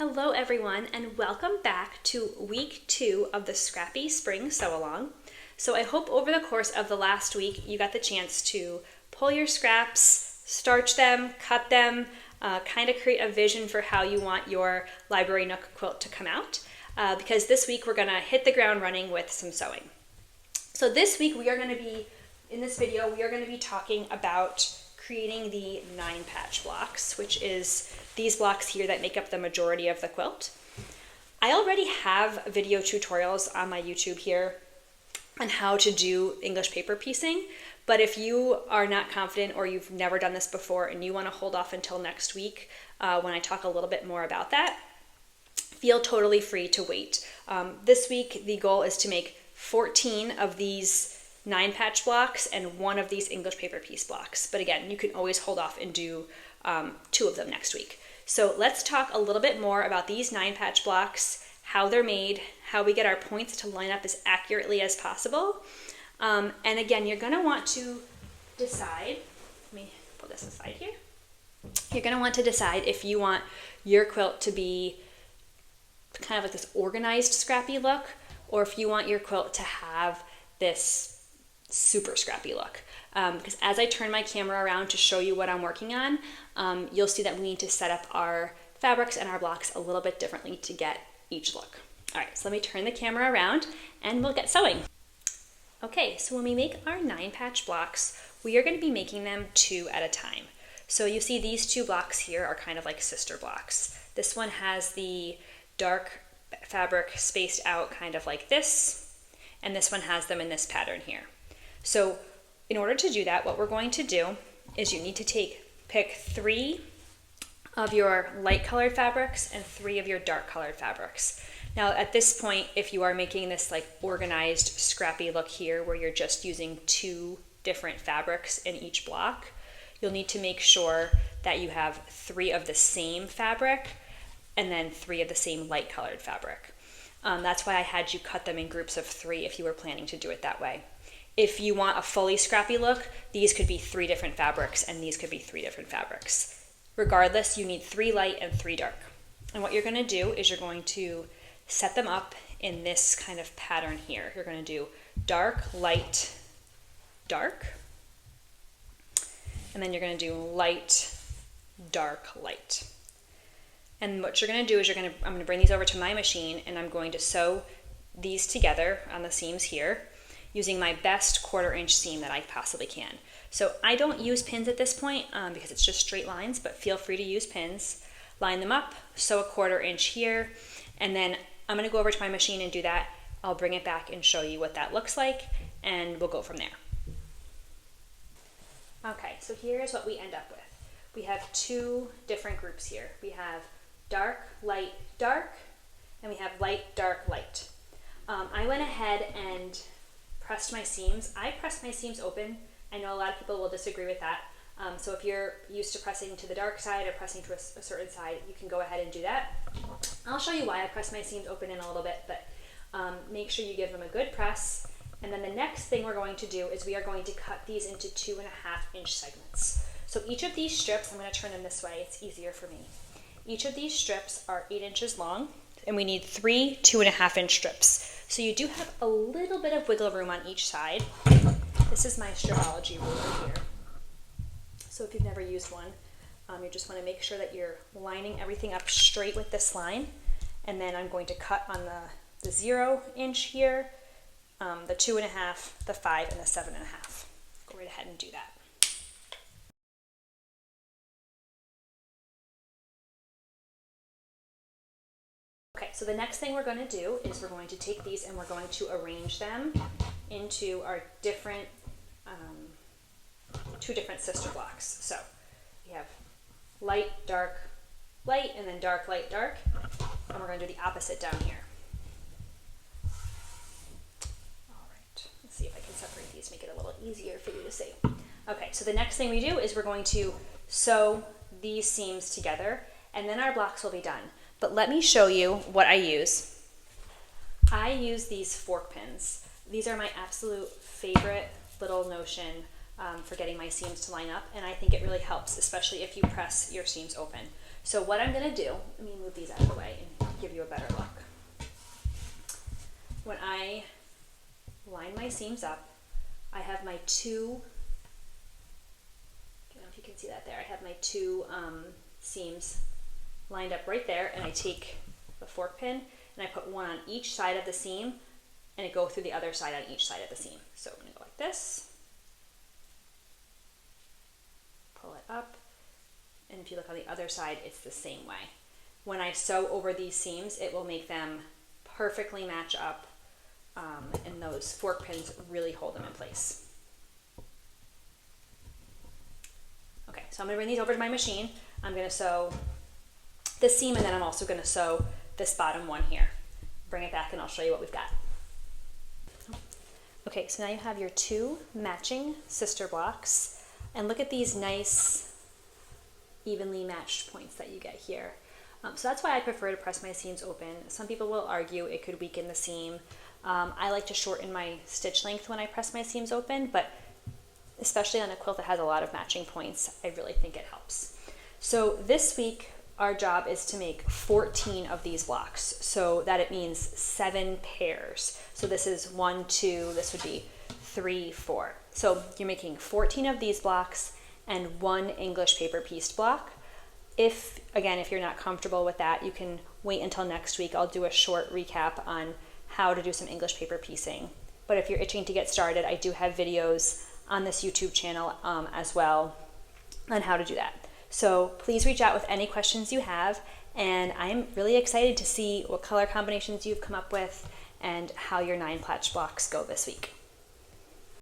Hello everyone, and welcome back to week 2 of the Scrappy Spring Sew Along. So I hope over the course of the last week you got the chance to pull your scraps, starch them, cut them, kind of create a vision for how you want your Library Nook quilt to come out, because this week we're going to hit the ground running with some sewing. So this week in this video, we are going to be talking about creating the 9-patch blocks, which is these blocks here that make up the majority of the quilt. I already have video tutorials on my YouTube here on how to do English paper piecing, but if you are not confident or you've never done this before and you want to hold off until next week when I talk a little bit more about that, feel totally free to wait. This week the goal is to make 14 of these 9-patch blocks and 1 of these English paper piece blocks. But again, you can always hold off and do 2 of them next week. So let's talk a little bit more about these 9-patch blocks, how they're made, how we get our points to line up as accurately as possible. And again, you're going to want to decide, let me pull this aside here. You're going to want to decide if you want your quilt to be kind of like this organized scrappy look, or if you want your quilt to have this super scrappy look. Because as I turn my camera around to show you what I'm working on, you'll see that we need to set up our fabrics and our blocks a little bit differently to get each look. All right, so let me turn the camera around and we'll get sewing. Okay, so when we make our 9-patch blocks, we are going to be making them 2 at a time. So you see these 2 blocks here are kind of like sister blocks. This one has the dark fabric spaced out kind of like this, and this one has them in this pattern here. So in order to do that, what we're going to do is you need to pick 3 of your light colored fabrics and 3 of your dark colored fabrics. Now at this point, if you are making this like organized scrappy look here where you're just using 2 different fabrics in each block, you'll need to make sure that you have 3 of the same fabric and then 3 of the same light colored fabric. That's why I had you cut them in groups of 3 if you were planning to do it that way. If you want a fully scrappy look, these could be 3 different fabrics and these could be 3 different fabrics. Regardless, you need 3 light and 3 dark. And what you're going to do is you're going to set them up in this kind of pattern here. You're going to do dark, light, dark. And then you're going to do light, dark, light. And what you're going to do is I'm going to bring these over to my machine and I'm going to sew these together on the seams here using my best 1/4 inch seam that I possibly can. So I don't use pins at this point because it's just straight lines, but feel free to use pins. Line them up, sew a 1/4 inch here, and then I'm going to go over to my machine and do that. I'll bring it back and show you what that looks like, and we'll go from there. Okay, so here's what we end up with. We have 2 different groups here. We have dark, light, dark, and we have light, dark, light. I went ahead and pressed my seams. I pressed my seams open. I know a lot of people will disagree with that. So if you're used to pressing to the dark side or pressing to a certain side, you can go ahead and do that. I'll show you why I press my seams open in a little bit, but make sure you give them a good press. And then the next thing we're going to do is we are going to cut these into 2.5 inch segments. So each of these strips, I'm going to turn them this way, it's easier for me. Each of these strips are 8 inches long, and we need 3 2.5 inch strips. So you do have a little bit of wiggle room on each side. This is my Stripology ruler here. So if you've never used one, you just want to make sure that you're lining everything up straight with this line. And then I'm going to cut on the 0 inch here, the 2.5, the 5, and the 7.5. Go right ahead and do that. Okay, so the next thing we're going to do is we're going to take these and we're going to arrange them into our different, 2 different sister blocks. So we have light, dark, light, and then dark, light, dark. And we're going to do the opposite down here. All right, let's see if I can separate these, make it a little easier for you to see. Okay, so the next thing we do is we're going to sew these seams together, and then our blocks will be done. But let me show you what I use. I use these fork pins. These are my absolute favorite little notion for getting my seams to line up, and I think it really helps, especially if you press your seams open. So what I'm gonna do, let me move these out of the way and give you a better look. When I line my seams up, I have my two, I don't know if you can see that there, I have my two seams lined up right there, and I take the fork pin and I put one on each side of the seam, and I go through the other side on each side of the seam. So I'm gonna go like this, pull it up, and if you look on the other side, it's the same way. When I sew over these seams, it will make them perfectly match up, and those fork pins really hold them in place. Okay, so I'm gonna bring these over to my machine. I'm gonna sew this seam, and then I'm also gonna sew this bottom one here. Bring it back and I'll show you what we've got. Okay, so now you have your two matching sister blocks, and look at these nice evenly matched points that you get here. So that's why I prefer to press my seams open. Some people will argue it could weaken the seam. I like to shorten my stitch length when I press my seams open, but especially on a quilt that has a lot of matching points, I really think it helps. So this week, our job is to make 14 of these blocks, so that it means 7 pairs. So this is 1, 2, this would be 3, 4. So you're making 14 of these blocks and 1 English paper pieced block. If you're not comfortable with that, you can wait until next week. I'll do a short recap on how to do some English paper piecing. But if you're itching to get started, I do have videos on this YouTube channel as well on how to do that. So please reach out with any questions you have, and I'm really excited to see what color combinations you've come up with and how your 9 platch blocks go this week.